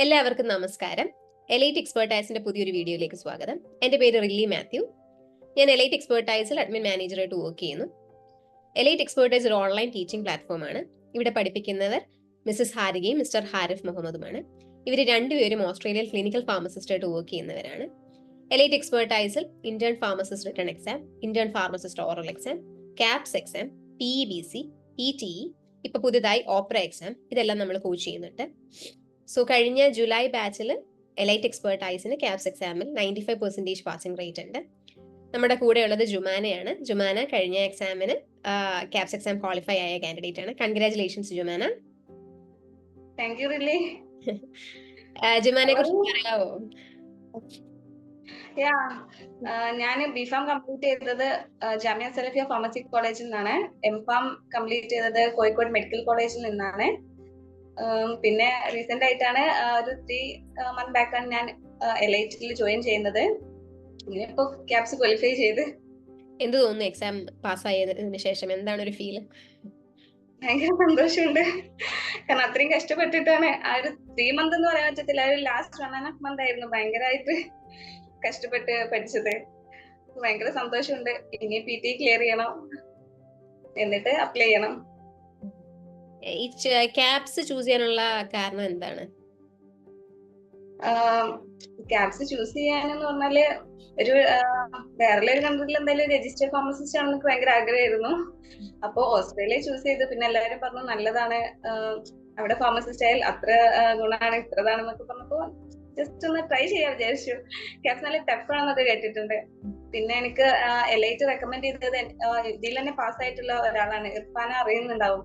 എല്ലാവർക്കും നമസ്കാരം. എലൈറ്റ് എക്സ്പെർട്ടൈസിന്റെ പുതിയൊരു വീഡിയോയിലേക്ക് സ്വാഗതം. എൻ്റെ പേര് റില്ലി മാത്യു. ഞാൻ എലൈറ്റ് എക്സ്പെർട്ടൈസിൽ അഡ്മിൻ മാനേജറായിട്ട് വർക്ക് ചെയ്യുന്നു. എലൈറ്റ് എക്സ്പെർട്ടൈസ് ഒരു ഓൺലൈൻ ടീച്ചിങ് പ്ലാറ്റ്ഫോമാണ്. ഇവിടെ പഠിപ്പിക്കുന്നവർ മിസ്സസ് ഹാരികയും മിസ്റ്റർ ഹാരിഫ് മുഹമ്മദുമാണ്. ഇവർ രണ്ടുപേരും ഓസ്ട്രേലിയയിൽ ക്ലിനിക്കൽ ഫാർമസിസ്റ്റായിട്ട് വർക്ക് ചെയ്യുന്നവരാണ്. എലൈറ്റ് എക്സ്പെർട്ടൈസിൽ intern pharmacist written exam, intern pharmacist oral exam, KAPS exam, PEBC, PTE, ഇപ്പൊ പുതിയതായി ഓപ്ര എക്സാം, ഇതെല്ലാം നമ്മൾ കോച്ച് ചെയ്യുന്നുണ്ട്. സോ കഴിഞ്ഞ ജൂലൈ ബാച്ചിൽ എലൈറ്റ് എക്സ്പെർട്ടൈസിന് ക്യാപ്സ് എക്സാമിൽ 95% പാസിംഗ് റേറ്റ് ഉണ്ട്. നമ്മുടെ കൂടെ ഉള്ളത് ജുമാനയാണ്. ജുമാന കഴിഞ്ഞ എക്സാമിന് ക്യാപ്സ് എക്സാം ക്വാളിഫൈ ആയ കാൻഡിഡേറ്റ് ആണ്. Congratulations Jumana. Thank you Rilly. ജുമാനെ കുറിച്ച് പറയാവോ? ഞാൻ ബിഫാം കംപ്ലീറ്റ് ചെയ്തത് ജാമിയ സലഫിയ ഫാർമസി കോളേജിൽ നിന്നാണ്. എംഫാം കംപ്ലീറ്റ് ചെയ്തത് കോഴിക്കോട് മെഡിക്കൽ കോളേജിൽ നിന്നാണ്. പിന്നെ റീസെന്റ് ആയിട്ടാണ് ഒരു 3 months ബാക്കാണ് ഞാൻ എലൈറ്റിൽ ജോയിൻ ചെയ്യുന്നത്. ഇപ്പൊ ക്യാപ്സ് ക്വാളിഫൈ ചെയ്ത്. എന്ത് തോന്നുന്നു എക്സാം പാസ്സായതിനു ശേഷം? എന്താണ് ഒരു ഫീൽ? ഭയങ്കര സന്തോഷമുണ്ട്. കാരണം അത്രയും കഷ്ടപ്പെട്ടിട്ടാണ്. ആ ഒരു 3 months എന്ന് പറയാൻ പറ്റത്തില്ല, ഒരു ലാസ്റ്റ് 1.5 months ആയിരുന്നു ഭയങ്കരമായിട്ട് കഷ്ടപ്പെട്ട് പഠിച്ചത്. ഭയങ്കര സന്തോഷമുണ്ട്. ഇനി PT ക്ലിയർ ചെയ്യണം, എന്നിട്ട് അപ്ലൈ ചെയ്യണം. ഈ ക്യാപ്സ് ചൂസ് ചെയ്യാനുള്ള കാരണം എന്താണ്? ക്യാപ്സ് ചൂസ് ചെയ്യാനെന്ന് പറഞ്ഞാല് ഒരു വേറെ ഒരു കൺട്രിയിൽ എന്തായാലും രജിസ്റ്റർ ഫാർമസിസ്റ്റ് ആണെന്ന് എനിക്ക് ഭയങ്കര ആഗ്രഹമായിരുന്നു. അപ്പൊ ഓസ്ട്രേലിയ ചൂസ് ചെയ്ത്. പിന്നെ എല്ലാവരും പറഞ്ഞു നല്ലതാണ്, അവിടെ ഫാർമസിസ്റ്റ് ആയാൽ അത്ര ഗുണമാണ് ഇത്രതാണെന്നൊക്കെ പറഞ്ഞപ്പോ ജസ്റ്റ് ഒന്ന് ട്രൈ ചെയ്യാൻ വിചാരിച്ചു. ക്യാപ്സ് നല്ല ടഫ് ആണെന്നൊക്കെ കേട്ടിട്ടുണ്ട്. പിന്നെ എനിക്ക് എലൈറ്റ് റെക്കമെൻഡ് ചെയ്തത് ഇതിൽ തന്നെ പാസ്സായിട്ടുള്ള ഒരാളാണ്. ഇർഫാന അറിയുന്നുണ്ടാവും.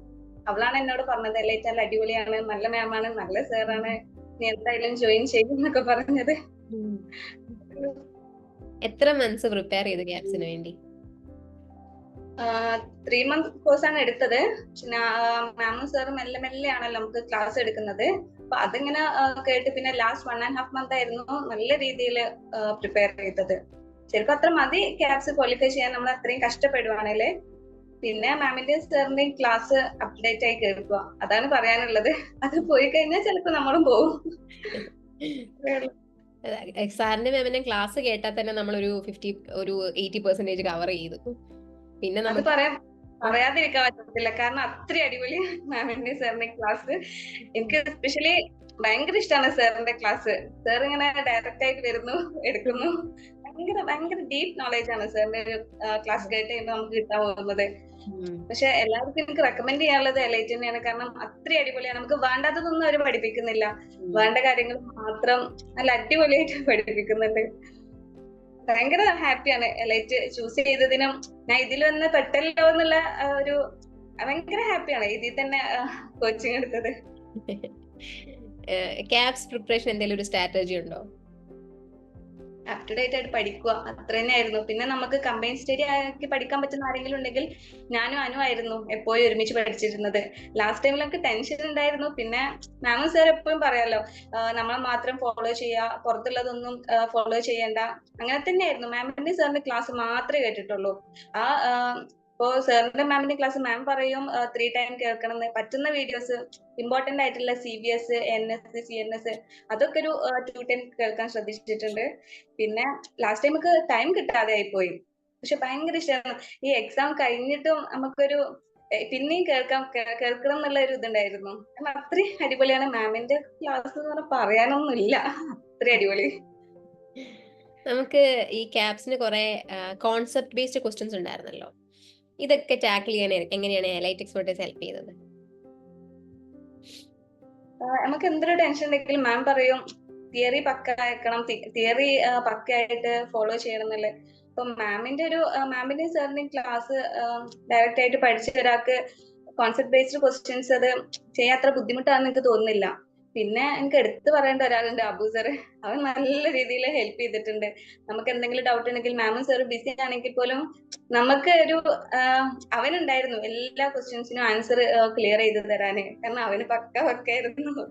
അവളാണ് എന്നോട് പറഞ്ഞത് എലൈറ്റ് നല്ല അടിപൊളിയാണ്, നല്ല മാമാണ്, നല്ല സാറാണ്, നീ എന്തായാലും ജോയിൻ ചെയ്യും എന്നൊക്കെ പറഞ്ഞത്. എത്ര മന്ത്സ് പ്രിപ്പയർ ചെയ്തു ക്യാപ്സിന് വേണ്ടി? 3 months കോഴ്സാണ് എടുത്തത്. മാമും സാറും മെല്ലെ ആണല്ലോ നമുക്ക് ക്ലാസ് എടുക്കുന്നത്. അപ്പൊ അതിങ്ങനെ കേട്ട് പിന്നെ ലാസ്റ്റ് 1.5 months ആയിരുന്നു നല്ല രീതിയിൽ പ്രിപ്പയർ ചെയ്തത്. ശരിക്കും അത്ര മതി ക്യാപ്സ് ക്വാളിഫൈ ചെയ്യാൻ, നമ്മൾ അത്രയും കഷ്ടപ്പെടുവാണല്ലേ. പിന്നെ മാമിന്റെയും സാറിന്റെയും ക്ലാസ് അപ്ഡേറ്റ് ആയി കേൾക്കുക, അതാണ് പറയാനുള്ളത്. അത് പോയി കഴിഞ്ഞാൽ ചിലപ്പോ നമ്മളും പോകും. സാറിന്റെ മാമിന്റെ ക്ലാസ് കേട്ടാൽ തന്നെ നമ്മൾ ഒരു 80% കവർ ചെയ്തു. പിന്നെ അത് പറയാതിരിക്കാൻ പറ്റത്തില്ല, കാരണം അത്ര അടിപൊളി മാമിന്റെയും സാറിന്റെയും ക്ലാസ്. എനിക്ക് എസ്പെഷ്യലി ഭയങ്കര ഇഷ്ടമാണ് സാറിന്റെ ക്ലാസ്. സാർ ഇങ്ങനെ ഡയറക്റ്റ് ആയിട്ട് വരുന്നു, എടുക്കുന്നു. ഭയങ്കര ഡീപ്പ് നോളജ് ആണ് സാറിന്റെ ഒരു ക്ലാസ് കേട്ട് കഴിയുമ്പോൾ നമുക്ക് കിട്ടാൻ പോകുന്നത്. പക്ഷെ എല്ലാവർക്കും എനിക്ക് റെക്കമെൻഡ് ചെയ്യാനുള്ളത് എലൈറ്റ് തന്നെയാണ്. കാരണം അത്ര അടിപൊളിയാണ്. നമുക്ക് വേണ്ടാത്തതൊന്നും അവർ പഠിപ്പിക്കുന്നില്ല, വേണ്ട കാര്യങ്ങൾ മാത്രം നല്ല അടിപൊളിയായിട്ട് പഠിപ്പിക്കുന്നുണ്ട്. ഭയങ്കര ഹാപ്പിയാണ് എലൈറ്റ് ചൂസ് ചെയ്തതിനും. ഞാൻ ഇതിൽ വന്ന് പെട്ടല്ലോ എന്നുള്ള ഒരു ഭയങ്കര ഹാപ്പിയാണ് ഇതിൽ തന്നെ കോച്ചിങ് എടുത്തത്. ക്യാപ്സ് പ്രിപ്പറേഷൻ എന്തെങ്കിലും ഒരു സ്ട്രാറ്റജി ഉണ്ടോ? അപ് ടു ഡേറ്റ് ആയിട്ട് പഠിക്കുക, അത്ര തന്നെയായിരുന്നു. പിന്നെ നമുക്ക് കമ്പൈൻ സ്റ്റഡി ആക്കി പഠിക്കാൻ പറ്റുന്ന ആരെങ്കിലും ഉണ്ടെങ്കിൽ ഞാനും ആയിരുന്നു എപ്പോഴും ഒരുമിച്ച് പഠിച്ചിരുന്നത്. ലാസ്റ്റ് ടൈമിൽ നമുക്ക് ടെൻഷൻ ഉണ്ടായിരുന്നു. പിന്നെ മാമും സാർ എപ്പോഴും പറയാലോ, നമ്മളെ മാത്രം ഫോളോ ചെയ്യുക, പുറത്തുള്ളതൊന്നും ഫോളോ ചെയ്യണ്ട, അങ്ങനെ തന്നെയായിരുന്നു. മാമിന്റെ സാറിന്റെ ക്ലാസ് മാത്രമേ കേട്ടിട്ടുള്ളൂ. ഇപ്പോ സാറിന്റെ മാമിന്റെ ക്ലാസ് മാം പറയും 3 times കേൾക്കണം എന്ന്. പറ്റുന്ന വീഡിയോസ് ഇമ്പോർട്ടന്റ് ആയിട്ടുള്ള CBS, NS, CNS അതൊക്കെ ഒരു 2 times കേൾക്കാൻ ശ്രദ്ധിച്ചിട്ടുണ്ട്. പിന്നെ ലാസ്റ്റ് ടൈം നമുക്ക് ടൈം കിട്ടാതെ ആയിപ്പോയി. പക്ഷെ ഭയങ്കര ഇഷ്ടമാണ്. ഈ എക്സാം കഴിഞ്ഞിട്ടും നമുക്കൊരു പിന്നെയും കേൾക്കണം എന്നുള്ള ഒരു ഇതുണ്ടായിരുന്നു. കാരണം അത്രയും അടിപൊളിയാണ് മാമിന്റെ ക്ലാസ് എന്ന് പറഞ്ഞാൽ പറയാനൊന്നുമില്ല, അത്രയും അടിപൊളി. നമുക്ക് ഈ ക്യാപ്സിന് കുറെ കോൺസെപ്റ്റ് ബേസ്ഡ് ക്വസ്റ്റ്യൻസ് ഉണ്ടായിരുന്നല്ലോ, ഇതൊക്കെ ടാക്കിൾ ചെയ്യാൻ എങ്ങനെയാണ് എലൈറ്റ് എക്സ്പെർട്ടൈസ് ഹെൽപ്പ് ചെയ്തത്? നമുക്ക് എന്തൊരു ടെൻഷൻ ഉണ്ടെങ്കിലും മാം പറയും തിയറി പക്കാക്കണം, തിയറി പക്കയായിട്ട് ഫോളോ ചെയ്യണം എന്നല്ലേ. അപ്പൊ മാമിന്റെയും സാറിന്റെയും ക്ലാസ് ഡയറക്റ്റ് ആയിട്ട് പഠിച്ച ഒരാൾക്ക് കോൺസെപ്റ്റ് ബേസ്ഡ് ക്വസ്റ്റ്യൻസ് അത് ചെയ്യാൻ അത്ര ബുദ്ധിമുട്ടാണെന്ന് എനിക്ക് തോന്നുന്നില്ല. പിന്നെ എനിക്ക് എടുത്തു പറയേണ്ട ഒരാളുണ്ട്, അബു സാർ. അവൻ നല്ല രീതിയിൽ ഹെൽപ്പ് ചെയ്തിട്ടുണ്ട്. നമുക്ക് എന്തെങ്കിലും ഡൗട്ട് ഉണ്ടെങ്കിൽ മാമും സാർ ബിസി ആണെങ്കിൽ പോലും നമുക്ക് അവനുണ്ടായിരുന്നു എല്ലാ ക്വസ്റ്റ്യൻസിനും ആൻസർ ക്ലിയർ ചെയ്ത് തരാന്. കാരണം അവന് പക്കായിരുന്നു.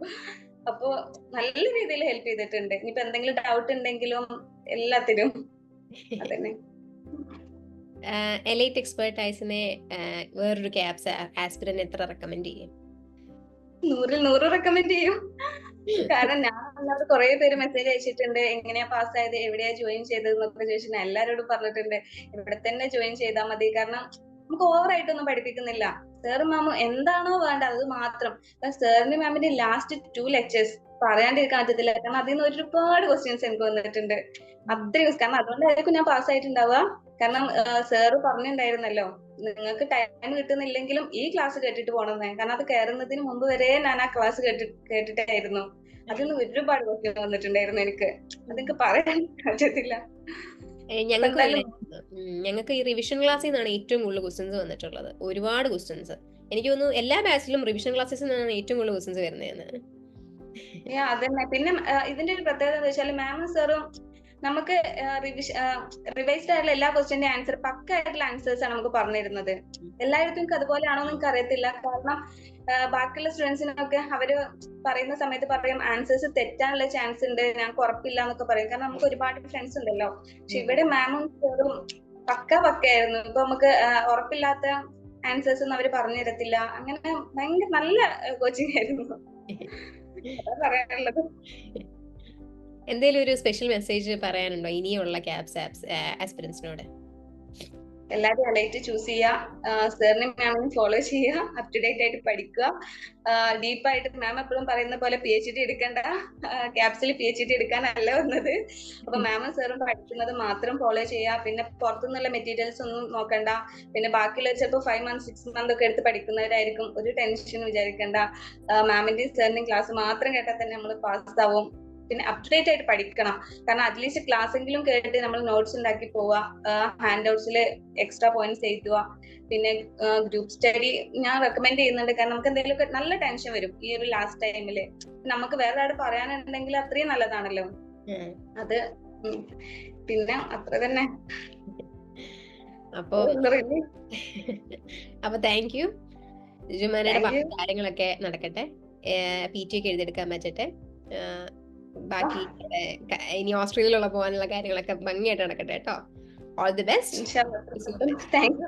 അപ്പൊ നല്ല രീതിയിൽ ഹെൽപ്പ് ചെയ്തിട്ടുണ്ട്. ഇനിയിപ്പോ എന്തെങ്കിലും ഡൗട്ട് ഉണ്ടെങ്കിലും എല്ലാത്തിനും. അതന്നെ. എലൈറ്റ് എക്സ്പെർട്ടൈസിനെ വേറൊരു ക്യാപ്സ് ആസ്പിരന്റ് എത്ര റെക്കമെൻഡ് ചെയ്യും? 100-ൽ 100 റെക്കമെൻഡ് ചെയ്യും. കാരണം ഞാൻ അല്ലാതെ കുറെ പേര് മെസ്സേജ് അയച്ചിട്ടുണ്ട്, എങ്ങനെയാ പാസ്സായത്, എവിടെയാ ജോയിൻ ചെയ്തത് എന്നൊക്കെ ചോദിച്ചു. ഞാൻ എല്ലാരോടും പറഞ്ഞിട്ടുണ്ട് ഇവിടെ തന്നെ ജോയിൻ ചെയ്താൽ മതി. കാരണം നമുക്ക് ഓവറായിട്ടൊന്നും പഠിപ്പിക്കുന്നില്ല. സാറും മാമും എന്താണോ വേണ്ടത് അത് മാത്രം. സാറിന്റെ മാമിന്റെ ലാസ്റ്റ് 2 ലെക്ചേഴ്സ് പറയാണ്ടിരിക്കാൻ പറ്റത്തില്ല. കാരണം അതിൽ നിന്ന് ഒരുപാട് ക്വസ്റ്റ്യൻസ് എനിക്ക് വന്നിട്ടുണ്ട്. അത്രയും കാരണം അതുകൊണ്ടായിരിക്കും ഞാൻ പാസ്സായിട്ടുണ്ടാവുക. കാരണം സാറ് പറഞ്ഞിട്ടുണ്ടായിരുന്നല്ലോ, നിങ്ങൾക്ക് ടൈം കിട്ടുന്നില്ലെങ്കിലും ഈ ക്ലാസ് കേട്ടിട്ട് പോകണമെന്ന്. കാരണം അത് കയറുന്നതിന് മുമ്പ് വരെ ഞാൻ ആ ക്ലാസ് കേട്ടിട്ടായിരുന്നു. അതിൽ നിന്ന് ഒരുപാട് ക്വസ്റ്റ്യൻ വന്നിട്ടുണ്ടായിരുന്നു എനിക്ക്. അതെനിക്ക് പറയാൻ പറ്റത്തില്ല. ഞങ്ങൾക്ക് എന്തായാലും ഞങ്ങൾക്ക് ഈ റിവിഷൻ ക്ലാസ്സിൽ നിന്നാണ് ഏറ്റവും കൂടുതൽ ക്വസ്റ്റ്യൻസ് വന്നിട്ടുള്ളത്. ഒരുപാട് ക്വസ്റ്റ്യൻസ്. എനിക്ക് തോന്നുന്നു എല്ലാ ബാച്ചിലും റിവിഷൻ ക്ലാസ്സിൽ നിന്നാണ് ഏറ്റവും കൂടുതൽ ക്വസ്റ്റ്യൻസ് വരുന്നതെന്ന്. അതന്നെ. പിന്നെ ഇതിന്റെ ഒരു പ്രത്യേകത എന്താ വെച്ചാൽ മാമും സാറും നമുക്ക് റിവൈസ്ഡ് ആയിട്ടുള്ള എല്ലാ ക്വസ്റ്റ്യന്റെ ആൻസർ പക്ക ആയിട്ടുള്ള ആൻസേഴ്സ് ആണ് നമുക്ക് പറഞ്ഞിരുന്നത്. എല്ലായിടത്തും എനിക്ക് അതുപോലെയാണോ എന്ന് എനിക്ക് അറിയത്തില്ല. കാരണം ബാക്കിയുള്ള സ്റ്റുഡൻസിനൊക്കെ അവര് പറയുന്ന സമയത്ത് പറയും ആൻസേഴ്സ് തെറ്റാനുള്ള ചാൻസ് ഉണ്ട്, ഞങ്ങൾക്ക് ഉറപ്പില്ല എന്നൊക്കെ പറയും. കാരണം നമുക്ക് ഒരുപാട് ഫ്രണ്ട്സ് ഉണ്ടല്ലോ. പക്ഷെ ഇവിടെ മാമും സാറും പക്കയായിരുന്നു. ഇപ്പൊ നമുക്ക് ഉറപ്പില്ലാത്ത ആൻസേഴ്സ് ഒന്നും അവര് പറഞ്ഞു തരത്തില്ല. അങ്ങനെ ഭയങ്കര നല്ല കോച്ചിങ് ആയിരുന്നു. അതാ പറയാനുള്ളത്. എന്തെങ്കിലും ഒരു സ്പെഷ്യൽ മെസ്സേജ് പറയാനുണ്ടോ ഇനിയുള്ള ക്യാപ്സ് ആസ്പിരൻസിനോട്? എല്ലാവരും എലൈറ്റ് ചൂസ് ചെയ്യുക, സാറിനെയും മാമിനെയും ഫോളോ ചെയ്യുക, അപ് ടു ഡേറ്റ് ആയിട്ട് പഠിക്കുക. ഡീപ്പായിട്ട് മാം എപ്പോഴും പറയുന്ന പോലെ PhD എടുക്കണ്ട, ക്യാപ്സിൽ PhD എടുക്കാനല്ല വന്നത്. അപ്പൊ മാമും സാറും പഠിക്കുന്നത് മാത്രം ഫോളോ ചെയ്യുക. പിന്നെ പുറത്തുനിന്നുള്ള മെറ്റീരിയൽസ് ഒന്നും നോക്കണ്ട. പിന്നെ ബാക്കിയുള്ളവർ ചിലപ്പോൾ 5 months 6 months ഒക്കെ എടുത്ത് പഠിക്കുന്നവരായിരിക്കും. ഒരു ടെൻഷൻ വിചാരിക്കണ്ട. മാമിന്റെയും സാറിന്റെയും ക്ലാസ് മാത്രം കേട്ടാൽ തന്നെ നമ്മൾ പാസ് ആവും. പിന്നെ അപ് ടു ഡേറ്റ് ആയിട്ട് പഠിക്കണം. കാരണം അറ്റ്ലീസ്റ്റ് ക്ലാസ് എങ്കിലും കേട്ട് നമ്മൾ നോട്ട്സ് ഉണ്ടാക്കി പോവുക, ഹാൻഡ് ഔട്ട്സിൽ എക്സ്ട്രാ പോയിന്റ്സ് എഴുതുക. പിന്നെ ഗ്രൂപ്പ് സ്റ്റഡി ഞാൻ റെക്കമെൻഡ് ചെയ്യുന്നുണ്ട്. കാരണം നമുക്ക് എന്തെങ്കിലുമൊക്കെ നല്ല ടെൻഷൻ വരും ഈ ഒരു ലാസ്റ്റ് ടൈമില്. നമുക്ക് വേറെ ആട് പറയാനുണ്ടെങ്കിൽ അത്രയും നല്ലതാണല്ലോ അത്. പിന്നെ അത്ര തന്നെ. അപ്പൊ താങ്ക് യു. ജുമാനയുടെ കാര്യങ്ങളൊക്കെ നടക്കട്ടെ, PT ഒക്കെ എഴുതിയെടുക്കാൻ പറ്റട്ടെ. ബാക്കി ഇനി ഓസ്ട്രേലിയയിലുള്ള പോകാനുള്ള കാര്യങ്ങളൊക്കെ ഭംഗിയായിട്ട് നടക്കട്ടെ കേട്ടോ. All the best. Thank you.